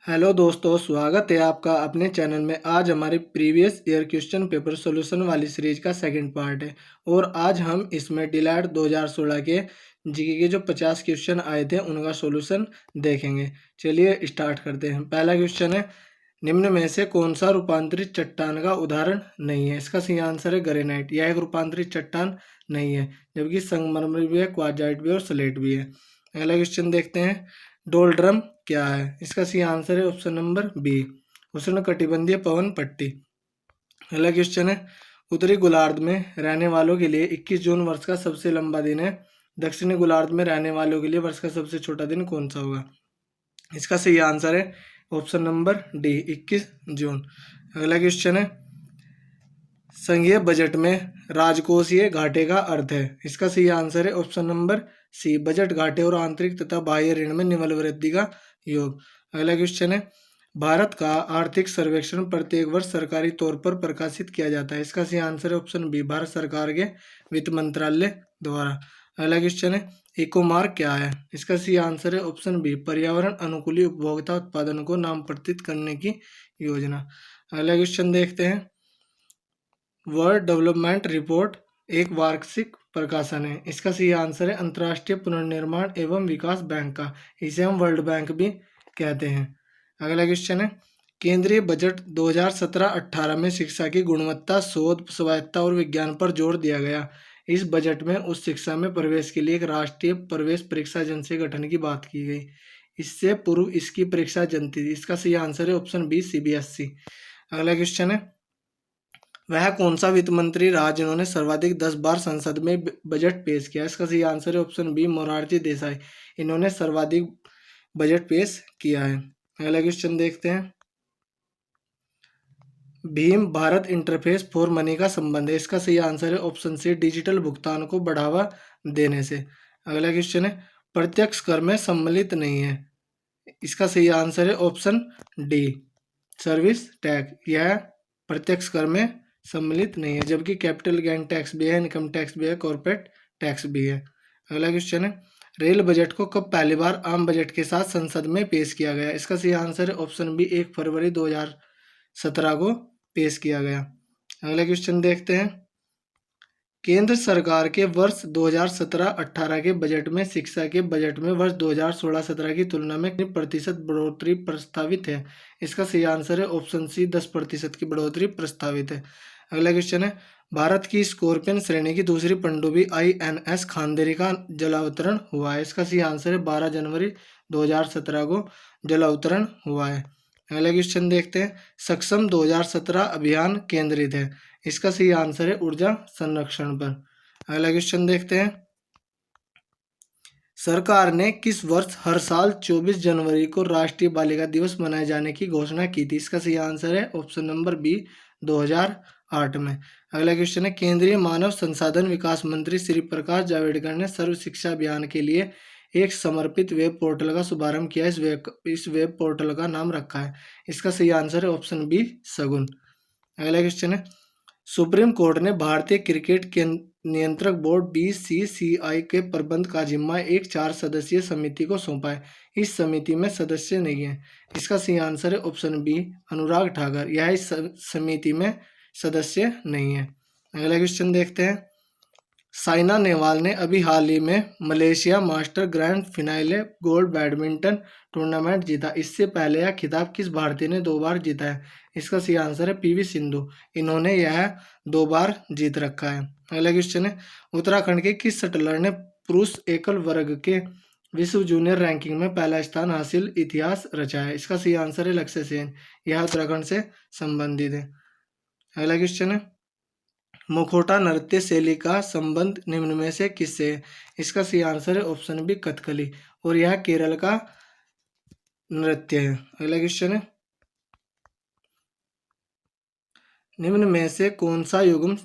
Hello दोस्तों, स्वागत है आपका अपने चैनल में। आज हमारे previous year question paper solution वाली सीरीज का सेकंड पार्ट है और आज हम इसमें डिलैट 2016 के जीके के जो 50 क्वेश्चन आए थे उनका सॉल्यूशन देखेंगे। चलिए स्टार्ट करते हैं। पहला क्वेश्चन है, निम्न में से कौन सा रूपांतरित चट्टान का उदाहरण नहीं है? इसका सही आंसर है ग्रेनाइट। यह एक रूपांतरित चट्टान नहीं है, जबकि संगमरमर भी है, क्वार्टजाइट भी और स्लेट भी है। अगला क्वेश्चन देखते हैं, डोलड्रम क्या है? इसका सही आंसर है ऑप्शन नंबर बी, उष्णकटिबंधीय पवन पट्टी। अगला क्वेश्चन है, उत्तरी गोलार्ध में रहने वालों के लिए 21 जून वर्ष का सबसे लंबा दिन है। दक्षिणी गोलार्ध में रहने वालों के लिए वर्ष का सबसे छोटा दिन कौन सा होगा? इसका सही आंसर है ऑप्शन नंबर डी, 21 जून। अगला क्वेश्चन है, संघीय बजट में राजकोषीय घाटे का अर्थ है। इसका सही आंसर है ऑप्शन नंबर सी, बजट घाटे और आंतरिक तथा बाह्य ऋण में निम्न वृद्धि का योग। अगला क्वेश्चन है, भारत का आर्थिक सर्वेक्षण प्रत्येक वर्ष सरकारी तौर पर प्रकाशित किया जाता है। इसका सही आंसर है ऑप्शन बी, भारत सरकार के वित्त मंत्रालय द्वारा। अगला क्वेश्चन है, इकोमार्क क्या है? इसका सही आंसर है ऑप्शन बी, पर्यावरण अनुकूली उपभोक्ता उत्पादन को नामपत्रित करने की योजना। अगला क्वेश्चन देखते हैं, वर्ल्ड डेवलपमेंट रिपोर्ट एक वार्षिक प्रकाशन है। इसका सही आंसर है अंतर्राष्ट्रीय पुनर्निर्माण एवं विकास बैंक का। इसे हम वर्ल्ड बैंक भी कहते हैं। अगला क्वेश्चन है, केंद्रीय बजट 2017-18 में शिक्षा की गुणवत्ता, शोध, स्वायत्तता और विज्ञान पर जोर दिया गया। इस बजट में उच्च शिक्षा में प्रवेश के लिए एक राष्ट्रीय प्रवेश परीक्षा एजेंसी गठन की बात की गई। इससे पूर्व इसकी परीक्षा जनती थी। इसका सही आंसर है ऑप्शन बी, सीबीएसई। अगला क्वेश्चन है, वह कौन सा वित्त मंत्री रहा जिन्होंने सर्वाधिक 10 बार संसद में बजट पेश किया? इसका सही आंसर है ऑप्शन बी, मोरारजी देसाई। इन्होंने सर्वाधिक बजट पेश किया है। अगला क्वेश्चन देखते हैं, Bhim Bharat interface for money का संबंध है। इसका सही आंसर है ऑप्शन सी, डिजिटल भुगतान को बढ़ावा देने से। अगला क्वेश्चन है, प्रत्यक्ष कर में सम्मिलित नहीं है। इसका सही आंसर है ऑप्शन डी, सर्विस टैक्स। यह प्रत्यक्ष कर में सम्मिलित नहीं है, जबकि कैपिटल गेन टैक्स भी है, इनकम टैक्स भी है, कॉर्पोरेट टैक्स भी है। अगला क्वेश्चन है, रेल बजट को कब पहली बार आम बजट के साथ संसद में पेश किया गया? इसका सही आंसर है ऑप्शन बी, 1 फरवरी 2017 को पेश किया गया। अगला क्वेश्चन देखते हैं, केंद्र सरकार के वर्ष 2017-18 के बजट में शिक्षा के बजट में वर्ष 2016-17 की तुलना में कितनी प्रतिशत बढ़ोतरी प्रस्तावित है? इसका सही आंसर है ऑप्शन सी, 10% की बढ़ोतरी प्रस्तावित है। अगला क्वेश्चन है, भारत की स्कॉर्पियन श्रेणी की दूसरी पनडुब्बी INS खांदेरी का जलावतरण हुआ है। इसका सही आंसर है 12 जनवरी 2017 को जलावतरण हुआ है। अगला क्वेश्चन देखते हैं, सक्षम 2017 अभियान केंद्रित है। इसका सही आंसर है ऊर्जा संरक्षण पर। अगला क्वेश्चन देखते हैं, सरकार ने किस वर्ष हर साल 24 जनवरी को राष्ट्रीय बालिका दिवस मनाए जाने की घोषणा की थी? इसका सही आंसर है ऑप्शन नंबर बी, 2008 में। अगला क्वेश्चन है, केंद्रीय मानव संसाधन विकास मंत्री श्री प्रकाश जावड़ेकर ने सर्व शिक्षा अभियान के लिए एक समर्पित वेब पोर्टल का शुभारंभ किया। इस वेब पोर्टल का नाम रखा है। इसका सही आंसर है ऑप्शन बी, शगुन। अगला क्वेश्चन है, सुप्रीम कोर्ट ने भारतीय क्रिकेट के नियंत्रक बोर्ड BCCI के प्रबंध का जिम्मा एक 4 सदस्यीय समिति को सौंपा है। इस समिति में सदस्य नहीं है। इसका सही आंसर है ऑप्शन बी, अनुराग ठाकर। यह इस समिति में सदस्य नहीं है। अगला क्वेश्चन देखते हैं, साइना नेहवाल ने अभी हाल ही में Malaysia master grand finale gold badminton tournament जीता। इससे पहले यह खिताब किस भारतीय ने 2 बार जीता है? इसका सही आंसर है PV सिंधु। इन्होंने यह 2 बार जीत रखा है। अगला क्वेश्चन है, उत्तराखंड के किस शटलर ने पुरुष एकल वर्ग के विश्व जूनियर रैंकिंग में पहला स्थान हासिल इतिहास रचा है? इसका सही आंसर है लक्ष्य सेन। यह उत्तराखंड से संबंधित है। अगला क्वेश्चन है, मुखौटा नृत्य शैली का संबंध निम्न में से किससे है? इसका सही आंसर है ऑप्शन बी, कथकली। और यह केरल का नृत्य है। अगला क्वेश्चन है, निम्न में से कौन सा युग्म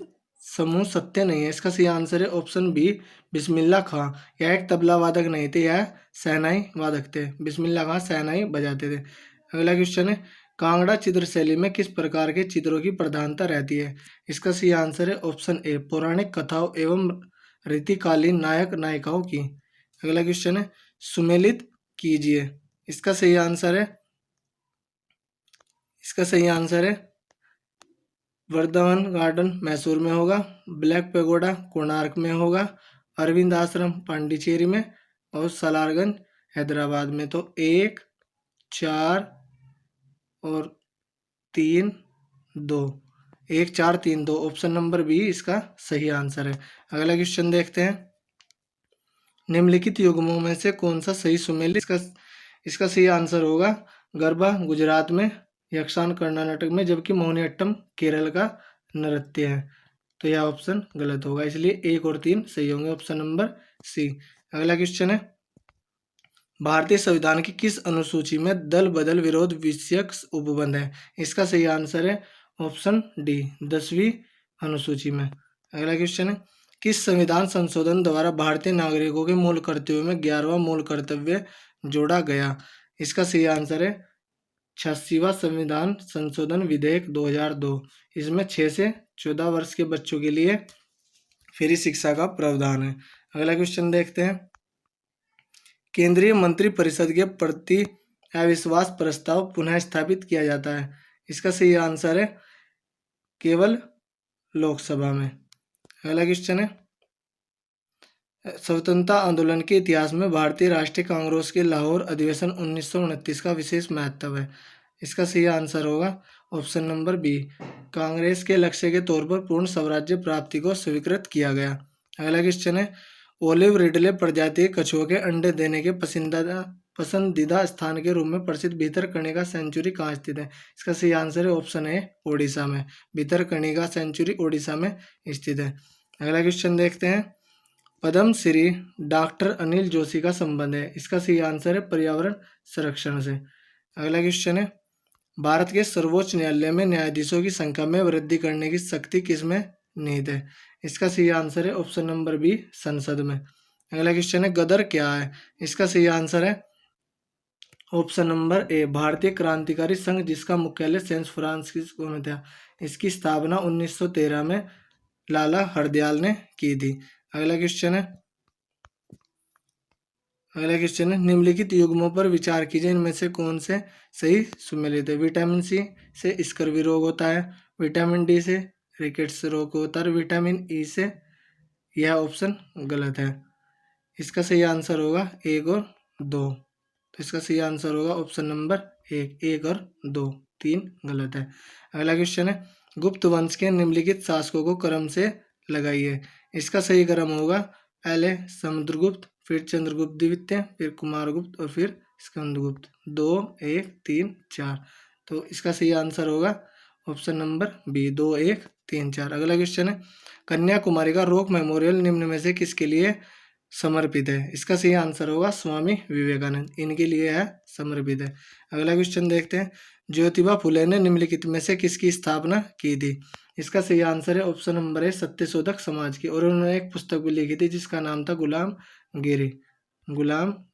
समूह सत्य नहीं है? इसका सही आंसर है ऑप्शन बी, बिस्मिल्लाह खां। यह एक तबला वादक नहीं थे, यह शहनाई वादक थे। बिस्मिल्लाह खां शहनाई बजाते थे। अगला क्वेश्चन है, कांगड़ा चित्र शैली में किस प्रकार के चित्रों की प्रधानता रहती है? इसका सही आंसर है ऑप्शन ए, पौराणिक कथाओं एवं रीतिकालीन नायक नायिकाओं की। अगला क्वेश्चन है, सुमेलित कीजिए। इसका सही आंसर है इसका सही आंसर है वृंदावन गार्डन मैसूर में होगा, ब्लैक पैगोडा कोणार्क में होगा, अरविंद आश्रम पांडिचेरी में और सलारगंज हैदराबाद में। तो 1, 4 और 3, 2, 1, 4, 3, 2 ऑप्शन नंबर बी इसका सही आंसर है। अगला क्वेश्चन देखते हैं, निम्नलिखित युग्मों में से कौन सा सही सुमेलित, इसका सही आंसर होगा गरबा गुजरात में, यक्षगान कर्नाटक में, जबकि मोहिनीअट्टम केरल का नृत्य है। तो यह ऑप्शन गलत होगा, इसलिए 1 और 3 सही होंगे, ऑप्शन नंबर सी। अगला क्वेश्चन है, भारतीय संविधान की किस अनुसूची में दल बदल विरोध विषयक उपबंध है? इसका सही आंसर है ऑप्शन डी 10वीं अनुसूची में। अगला क्वेश्चन है, किस संविधान संशोधन द्वारा भारतीय नागरिकों के मूल कर्तव्यों में 11वां मूल कर्तव्य जोड़ा गया? इसका सही आंसर है 86वां संविधान संशोधन विधेयक 2002। इसमें 6 से 14 वर्ष के बच्चों के लिए फ्री शिक्षा का प्रावधान है। अगला क्वेश्चन देखते हैं, केंद्रीय मंत्रिपरिषद के प्रति अविश्वास प्रस्ताव पुनः स्थापित किया जाता है? इसका सही आंसर है केवल लोकसभा में। अगला क्वेश्चन है, स्वतंत्रता आंदोलन के इतिहास में भारतीय राष्ट्रीय कांग्रेस के लाहौर अधिवेशन 1929 का विशेष महत्व है? इसका सही आंसर होगा ऑप्शन नंबर बी, कांग्रेस के लक्ष्य के तौर पर पूर्ण स्वराज्य प्राप्ति को स्वीकृत किया गया। अगला क्वेश्चन है, ओलिव रिडले प्रजाति के कछुओं के अंडे देने के पसंदीदा स्थान के रूप में प्रसिद्ध भितरकनिका सेंचुरी कहाँ स्थित है? इसका सही आंसर है ऑप्शन ए, ओडिशा में। भितरकनिका सेंचुरी ओडिशा में स्थित है। अगला क्वेश्चन देखते हैं, पद्म श्री डॉक्टर अनिल जोशी का संबंध है? इसका सही आंसर है पर्यावरण संरक्षण से। अगला क्वेश्चन है, भारत के सर्वोच्च न्यायालय में न्यायाधीशों की संख्या में वृद्धि करने की शक्ति किसमें निहित है? इसका सही आंसर है ऑप्शन नंबर बी, संसद में। अगला क्वेश्चन है, गदर क्या है? इसका सही आंसर है ऑप्शन नंबर ए, भारतीय क्रांतिकारी संघ, जिसका मुख्यालय सैन फ्रांसिस्को में था। इसकी स्थापना 1913 में लाला हरदयाल ने की थी। अगला क्वेश्चन है, निम्नलिखित युग्मों पर विचार कीजिए, इनमें से कौन से सही सुमेलित है? विटामिन सी से स्कर्वी रोग होता है, विटामिन डी से रिकेट्स रोग होता है, विटामिन ई से, यह ऑप्शन गलत है। इसका सही आंसर होगा 1 और 2। तो इसका सही आंसर होगा ऑप्शन नंबर 1 और 2, 3 गलत है। अगला क्वेश्चन है, गुप्त वंश के निम्नलिखित शासकों को क्रम से लगाइए। इसका सही क्रम होगा पहले समुद्रगुप्त, फिर चंद्रगुप्त द्वितीय, फिर कुमारगुप्त और फिर स्कंदगुप्त। 2, 1, 3, 4। तो इसका सही आंसर होगा ऑप्शन नंबर बी, 2, 1, 3, 4। अगला क्वेश्चन है, कन्याकुमारी का रॉक मेमोरियल निम्न में से किसके लिए समर्पित है? इसका सही आंसर होगा स्वामी विवेकानंद, इनके लिए है समर्पित है। अगला क्वेश्चन देखते हैं, ज्योतिबा फुले ने निम्नलिखित में से किसकी स्थापना की थी? इसका सही आंसर है option number A, Satyashodhak Samaj की। और उन्होंने एक पुस्तक भी लिखी थी जिसका नाम था गुलाम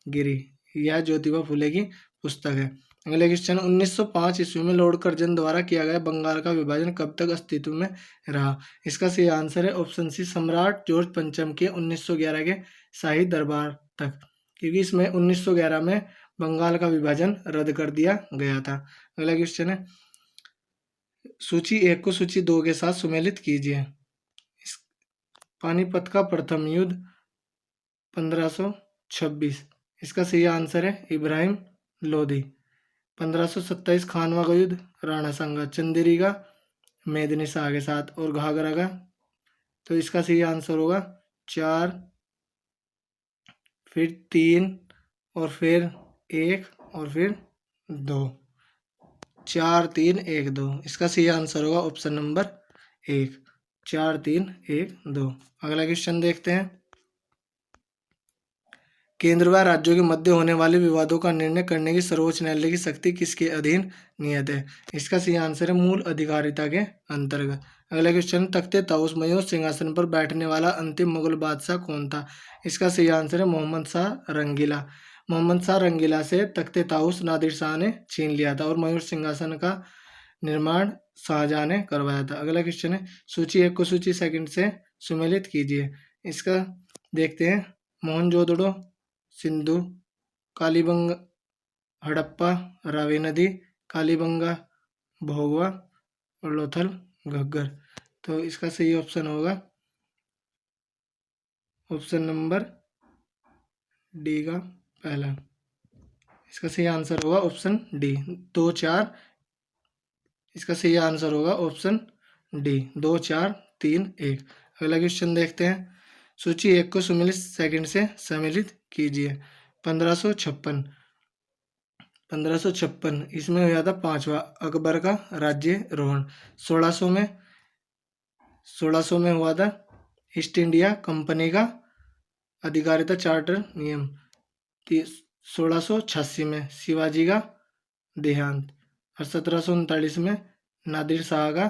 गिरी। यह ज्योतिबा फुले की पुस्तक है। अगला क्वेश्चन, 1905 ईस्वी में लॉर्ड कर्जन द्वारा किया गया बंगाल का विभाजन कब तक अस्तित्व में रहा? इसका सही आंसर है ऑप्शन सी, सम्राट जॉर्ज पंचम के 1911 के शाही दरबार तक, क्योंकि इसमें 1911 में बंगाल का विभाजन रद्द कर दिया गया था। अगला क्वेश्चन है, सूची 1 को सूची 2 के साथ सुमेलित कीजिए। पानीपत का प्रथम युद्ध 1526। इसका सही आंसर है इब्राहिम लोदी। 1527 खानवा का युद्ध राणा सांगा, चंदेरी का मेदिनी शाह के साथ, और घाघरा का, तो इसका सही आंसर होगा 4, फिर 3 और फिर 1 और फिर 2। 4, 3, 1, 2। इसका सही आंसर होगा ऑप्शन नंबर 1, 4, 3, 1, 2। अगला क्वेश्चन देखते हैं, केंद्र व राज्यों के मध्य होने वाले विवादों का निर्णय करने की सर्वोच्च न्यायालय की शक्ति किसके अधीन नियत है? इसका सही आंसर है मूल अधिकारिता के अंतर्गत। अगला क्वेश्चन, तख्ते ताऊस मयूर सिंहासन पर बैठने वाला अंतिम मुगल बादशाह कौन था? इसका सही आंसर है मोहम्मद शाह रंगीला। मोहम्मद शाह रंगीला से तख्ते ताऊस नादिर शाह ने छीन लिया था और मयूर सिंहासन का निर्माण शाहजहां ने करवाया था। अगला क्वेश्चन है, सूची 1 को सूची 2 से सुमेलित कीजिए। इसका देखते हैं, मोहनजोदड़ो, सिंधु, कालीबंगा, हड़प्पा, रावी नदी, कालीबंगा, भोगवा और लोथल घग्गर। तो इसका सही ऑप्शन होगा ऑप्शन नंबर डी का पहला। इसका सही आंसर होगा ऑप्शन डी 2 4। इसका सही आंसर होगा ऑप्शन डी 2 4 3 1। अगला क्वेश्चन देखते हैं। सूची 1 को सम्मिलित सेकंड से सम्मिलित कीजिए। 1556 1556 इसमें हुआ था पांचवा अकबर का राज्यारोहण। 1600 में हुआ था ईस्ट इंडिया कंपनी का अधिकारिता चार्टर नियम। 1686 में शिवाजी का देहांत। और 1739 में नादिर शाह का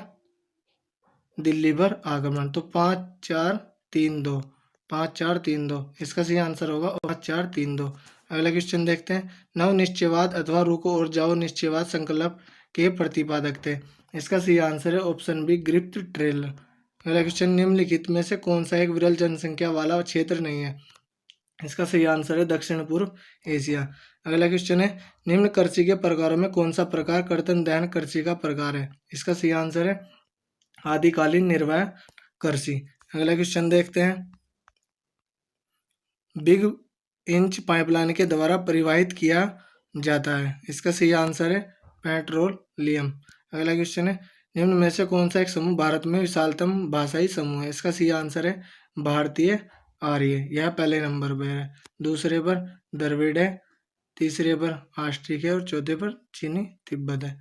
दिल्ली पर आगमन। तो 5 4 3 2 5 4 3 2 इसका सही आंसर होगा 5 4 3 2। अगला क्वेश्चन देखते हैं। नव निश्चयवाद अथवा रुको और जाओ निश्चयवाद संकल्प के प्रतिपादक थे। इसका सही आंसर है ऑप्शन बी ग्रिप्त ट्रेल। अगला क्वेश्चन निम्नलिखित में से कौन सा एक विरल जनसंख्या वाला क्षेत्र नहीं है। इसका सही आंसर है दक्षिण पूर्व एशिया। अगला क्वेश्चन है निम्न कृषि के प्रकारों में कौन सा प्रकार कर्तन दहन कृषि का प्रकार है। इसका सही आंसर है आदिकालीन निर्वाह कृषि। अगला क्वेश्चन देखते हैं। बिग इंच पाइपलाइन के द्वारा परिवहित किया जाता है। इसका सही आंसर है पेट्रोलियम। अगला क्वेश्चन है निम्न में से कौन सा एक समूह भारत में विशालतम भाषाई समूह है। इसका सही आंसर है भारतीय आर्य, यह पहले नंबर पर है। दूसरे पर द्रविड़ है, तीसरे पर ऑस्ट्रिक है और चौथे पर चीनी तिब्बत है।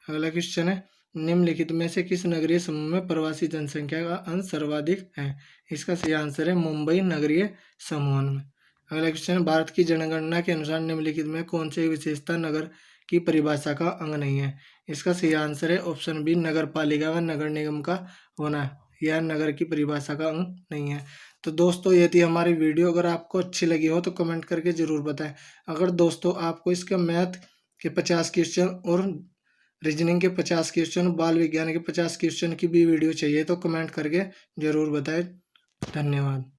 अगला क्वेश्चन है निम्नलिखित में से किस नगरीय समूह में प्रवासी जनसंख्या का अंश सर्वाधिक है। इसका सही आंसर है मुंबई नगरीय समूह में। अगला क्वेश्चन है भारत की जनगणना के अनुसार निम्नलिखित में कौन सी विशेषता नगर की परिभाषा का अंग नहीं है। इसका सही आंसर है ऑप्शन बी नगर पालिका व नगर निगम का होना, यह नगर की परिभाषा का अंग नहीं है। तो दोस्तों ये थी हमारी वीडियो। अगर आपको अच्छी लगी हो तो कमेंट करके ज़रूर बताएं। अगर दोस्तों आपको इसका मैथ के 50 क्वेश्चन और रीजनिंग के 50 क्वेश्चन, बाल विज्ञान के 50 क्वेश्चन की भी वीडियो चाहिए तो कमेंट करके ज़रूर बताएं। धन्यवाद।